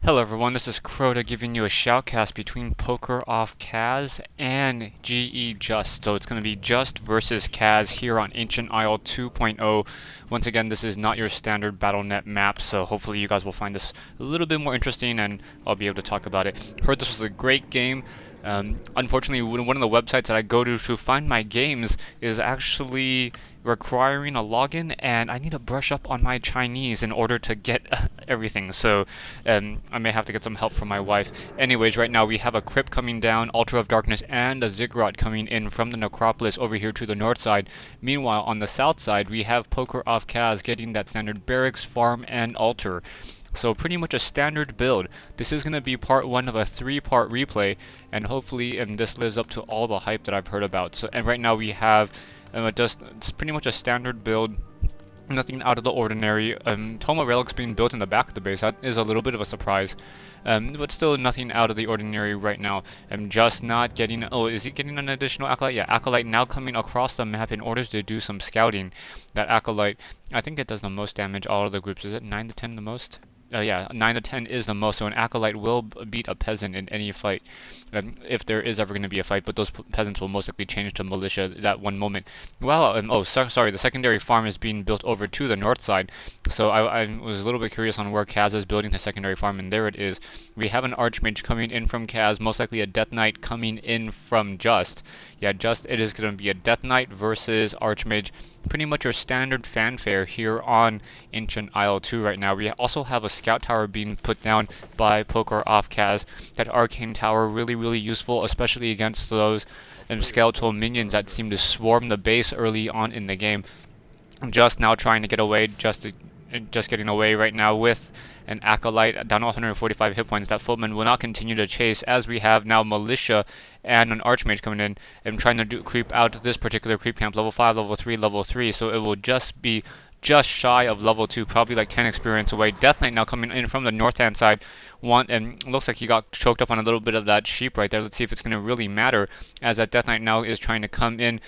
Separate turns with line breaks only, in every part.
Hello everyone, this is Crota giving you a shoutcast between Poker Off Kaz and GE Just. So it's going to be Just versus Kaz here on Ancient Isle 2.0. Once again, this is not your standard BattleNet map, so hopefully you guys will find this a little bit more interesting and I'll be able to talk about it. Heard this was a great game. Unfortunately, one of the websites that I go to find my games is actually requiring a login, and I need to brush up on my Chinese in order to get everything. So I may have to get some help from my wife. Anyways, right now we have a crypt coming down, Altar of Darkness, and a Ziggurat coming in from the Necropolis over here to the north side. Meanwhile, on the south side, we have Poker Off Kaz getting that standard barracks, farm, and altar. So pretty much a standard build. This is going to be part one of a three-part replay, and hopefully this lives up to all the hype that I've heard about. So, and right now we have it's pretty much a standard build. Nothing out of the ordinary. Toma relics being built in the back of the base. That is a little bit of a surprise. But still nothing out of the ordinary right now. I'm just not getting... Oh, is he getting an additional Acolyte? Yeah, Acolyte now coming across the map in order to do some scouting. That Acolyte, I think it does the most damage out of the groups. Is it 9 to 10 the most? Yeah, 9 to 10 is the most, so an Acolyte will beat a Peasant in any fight, if there is ever going to be a fight, but those Peasants will most likely change to Militia that one moment. Well, sorry, the secondary farm is being built over to the north side, so I was a little bit curious on where Kaz is building his secondary farm, and there it is. We have an Archmage coming in from Kaz, most likely a Death Knight coming in from Just. Yeah, Just, it is going to be a Death Knight versus Archmage. Pretty much your standard fanfare here on Ancient Isle 2 right now. We also have a scout tower being put down by Poker Off Kaz. That arcane tower really useful, especially against those skeletal minions that seem to swarm the base early on in the game. Just now trying to get away, just getting away right now with an Acolyte down 145 hit points. That footman will not continue to chase, as we have now Militia and an Archmage coming in and trying to creep out this particular creep camp, level 5, level 3, level 3, so it will just be just shy of level 2, probably like 10 experience away. Death Knight now coming in from the north-hand side. And looks like he got choked up on a little bit of that sheep right there. Let's see if it's going to really matter, as that Death Knight now is trying to come in,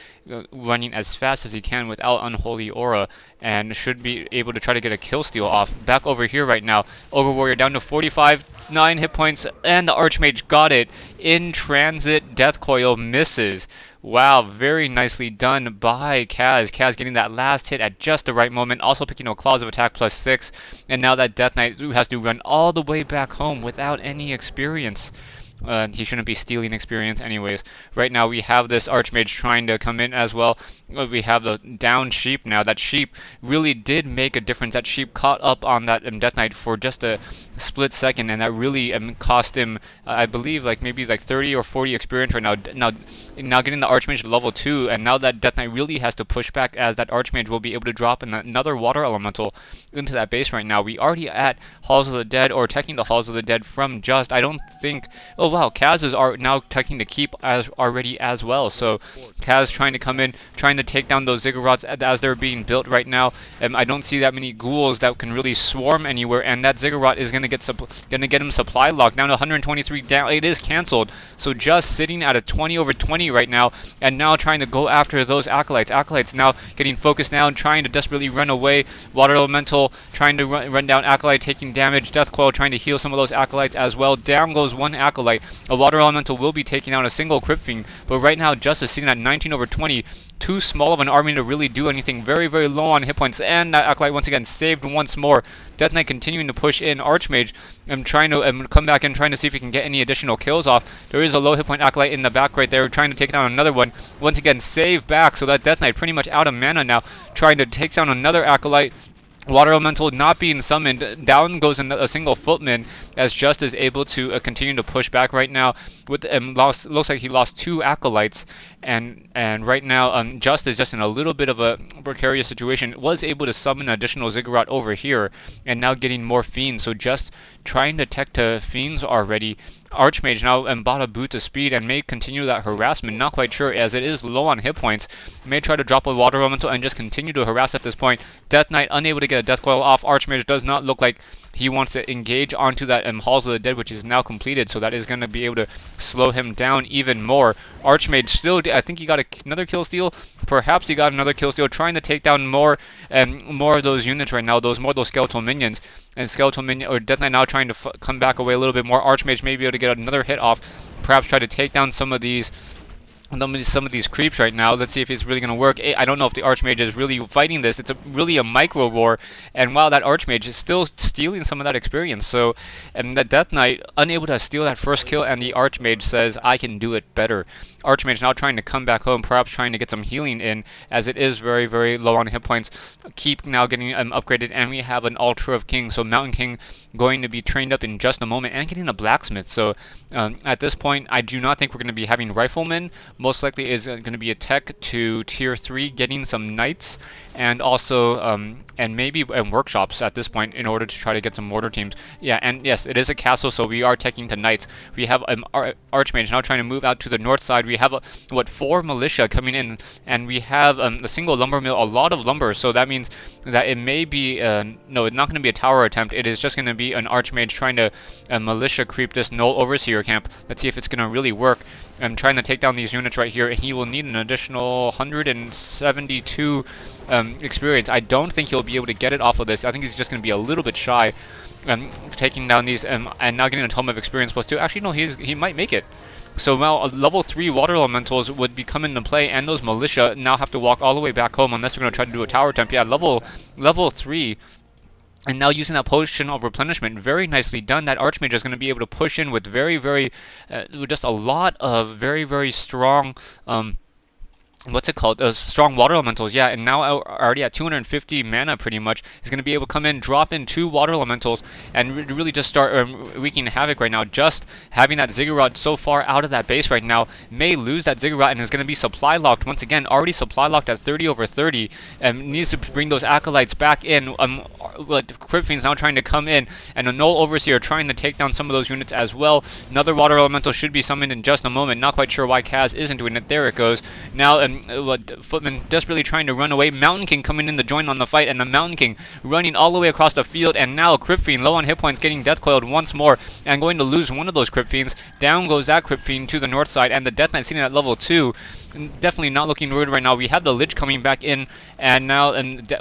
running as fast as he can without Unholy Aura, and should be able to try to get a kill steal off. Back over here right now, Ogre Warrior down to 9 hit points, and the Archmage got it. In transit, Death Coil misses. Wow, very nicely done by Kaz. Kaz getting that last hit at just the right moment, also picking a Claws of Attack +6, and now that Death Knight has to run all the way back home without any experience. He shouldn't be stealing experience anyways. Right now we have this Archmage trying to come in as well. We have the down sheep now. That sheep really did make a difference. That sheep caught up on that Death Knight for just a split second, and that really cost him, I believe, maybe 30 or 40 experience right now. Now getting the Archmage to level 2, and now that Death Knight really has to push back, as that Archmage will be able to drop another Water Elemental into that base right now. We already at Halls of the Dead, or teching the Halls of the Dead from Just. I don't think... Oh wow, Kaz is now teching to keep already as well. So Kaz trying to come in, trying to take down those Ziggurats as they're being built right now. I don't see that many ghouls that can really swarm anywhere, and that Ziggurat is going to get him supply locked down to 123 down. It is cancelled. So Just sitting at a 20/20 right now, and now trying to go after those Acolytes. Acolytes now getting focused now, trying to desperately run away. Water Elemental trying to run down Acolyte, taking damage. Death Coil trying to heal some of those Acolytes as well. Down goes one Acolyte. A Water Elemental will be taking out a single Crypt Fiend, but right now Justice sitting at 19/20. Too small of an army to really do anything. Very low on hit points, and that Acolyte once again saved once more. Death Knight continuing to push in. Archmage trying to come back in, trying to see if he can get any additional kills off. There is a low hit point Acolyte in the back right there, trying to take down another one. Once again, save back, so that Death Knight pretty much out of mana now, trying to take down another Acolyte. Water Elemental not being summoned. Down goes a single footman, as Just is able to continue to push back right now. With looks like he lost 2 Acolytes, and right now Just is just in a little bit of a precarious situation. Was able to summon an additional Ziggurat over here, and now getting more Fiends. So Just trying to tech to Fiends already. Archmage now bought a boot to speed and may continue that harassment. Not quite sure, as it is low on hit points. May try to drop a Water Elemental and just continue to harass at this point. Death Knight unable to get a Death Coil off. Archmage does not look like he wants to engage onto that Halls of the Dead, which is now completed, so that is going to be able to slow him down even more. Archmage still, I think he got another kill steal. Perhaps he got another kill steal, trying to take down more of those units right now, those skeletal minions. And skeletal minion or Death Knight now trying to come back away a little bit more. Archmage may be able to get another hit off. Perhaps try to take down some of these creeps right now. Let's see if it's really going to work. I don't know if the Archmage is really fighting this. It's really a micro war, and while that Archmage is still stealing some of that experience. So, and the Death Knight unable to steal that first kill, and the Archmage says, "I can do it better." Archmage now trying to come back home, perhaps trying to get some healing in, as it is very, very low on hit points. Keep now getting upgraded, and we have an Altar of King. So Mountain King going to be trained up in just a moment, and getting a Blacksmith. So at this point, I do not think we're going to be having Riflemen. Most likely is going to be a tech to tier 3, getting some Knights, and also and maybe workshops at this point in order to try to get some mortar teams. Yeah, and yes, it is a castle, so we are teching to Knights. We have Archmage now trying to move out to the north side. We have 4 militia coming in, and we have a single lumber mill, a lot of lumber. So that means that it may be no, it's not going to be a tower attempt. It is just going to be an Archmage trying to militia creep this Null Overseer camp. Let's see if it's going to really work. I'm trying to take down these units right here. He will need an additional 172 experience. I don't think he'll be able to get it off of this. I think he's just going to be a little bit shy. Taking down these and now getting a Tome of Experience +2. Actually, no, he might make it. So now level 3 water elementals would be coming into play, and those militia now have to walk all the way back home unless they're going to try to do a tower attempt. Yeah, level 3. And now using that potion of replenishment, very nicely done. That Archmage is going to be able to push in with just a lot of very, very strong what's it called? Strong water elementals, yeah, and now already at 250 mana pretty much. He's going to be able to come in, drop in 2 water elementals, and really just start wreaking havoc right now. Just having that Ziggurat so far out of that base right now may lose that Ziggurat and is going to be supply locked once again. Already supply locked at 30 over 30, and needs to bring those Acolytes back in. Crypt Fiend's now trying to come in, and a Null Overseer trying to take down some of those units as well. Another water elemental should be summoned in just a moment. Not quite sure why Kaz isn't doing it. There it goes. Now, Footman desperately trying to run away. Mountain King coming in to join on the fight, and the Mountain King running all the way across the field, and now Crypt Fiend low on hit points getting death coiled once more, and going to lose one of those Crypt Fiends. Down goes that Crypt Fiend to the north side, and the Death Knight sitting at level 2. Definitely not looking good right now. We have the Lich coming back in, and now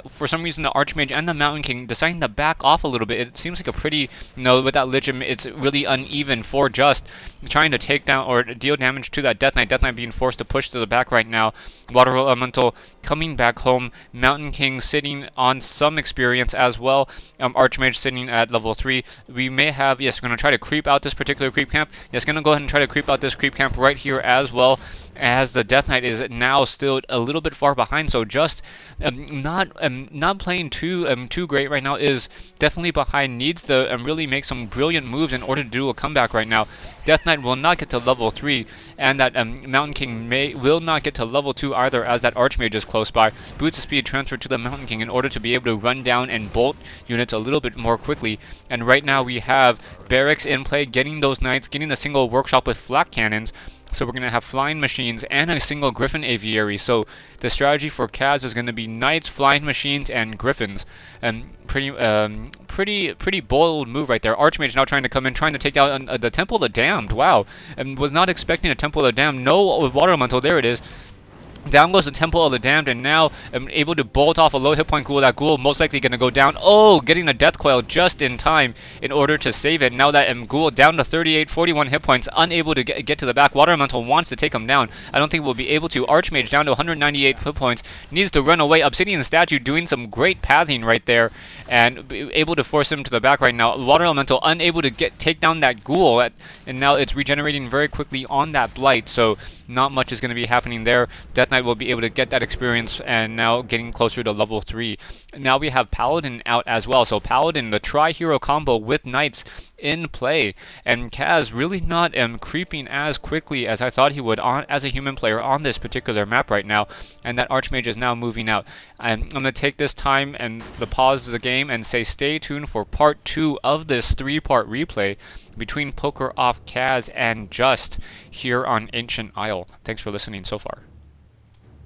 for some reason the Archmage and the Mountain King deciding to back off a little bit. It seems like a pretty, with that Lich, it's really uneven for just trying to take down or deal damage to that Death Knight. Death Knight being forced to push to the back right now. Water Elemental coming back home. Mountain King sitting on some experience as well. Archmage sitting at level 3. We may have, yes, we're going to try to creep out this particular creep camp. Yes, going to go ahead and try to creep out this creep camp right here as well, as the Death Knight is now still a little bit far behind. So just not playing too great right now. Is definitely behind. Needs to really make some brilliant moves in order to do a comeback right now. Death Knight will not get to level 3, and that Mountain King will not get to level 2 either, as that Archmage is close by. Boots of Speed transferred to the Mountain King in order to be able to run down and bolt units a little bit more quickly. And right now we have Barracks in play, getting those Knights, getting the single workshop with flak cannons. So we're going to have flying machines and a single Griffin Aviary. So the strategy for Kaz is going to be Knights, flying machines, and Griffins. And pretty bold move right there. Archmage now trying to come in, trying to take out the Temple of the Damned. Wow. And was not expecting a Temple of the Damned. No water elemental. There it is. Down goes the Temple of the Damned, and now I'm able to bolt off a low hit point ghoul. That ghoul most likely going to go down. Oh, getting a death coil just in time in order to save it. Now that ghoul down to 38, 41 hit points, unable to get to the back. Water Elemental wants to take him down. I don't think we'll be able to. Archmage down to 198 hit points, needs to run away. Obsidian Statue doing some great pathing right there, and able to force him to the back right now. Water Elemental unable to take down that ghoul, and now it's regenerating very quickly on that Blight. So not much is going to be happening there. Death Knight will be able to get that experience, and now getting closer to level 3. Now we have Paladin out as well. So Paladin, the tri-hero combo with Knights in play, and Kaz really not creeping as quickly as I thought he would as a human player on this particular map right now. And that Archmage is now moving out. I'm going to take this time and pause the game and say stay tuned for part 2 of this 3-part replay between Poker Off Kaz and Just here on Ancient Isle. Thanks for listening so far.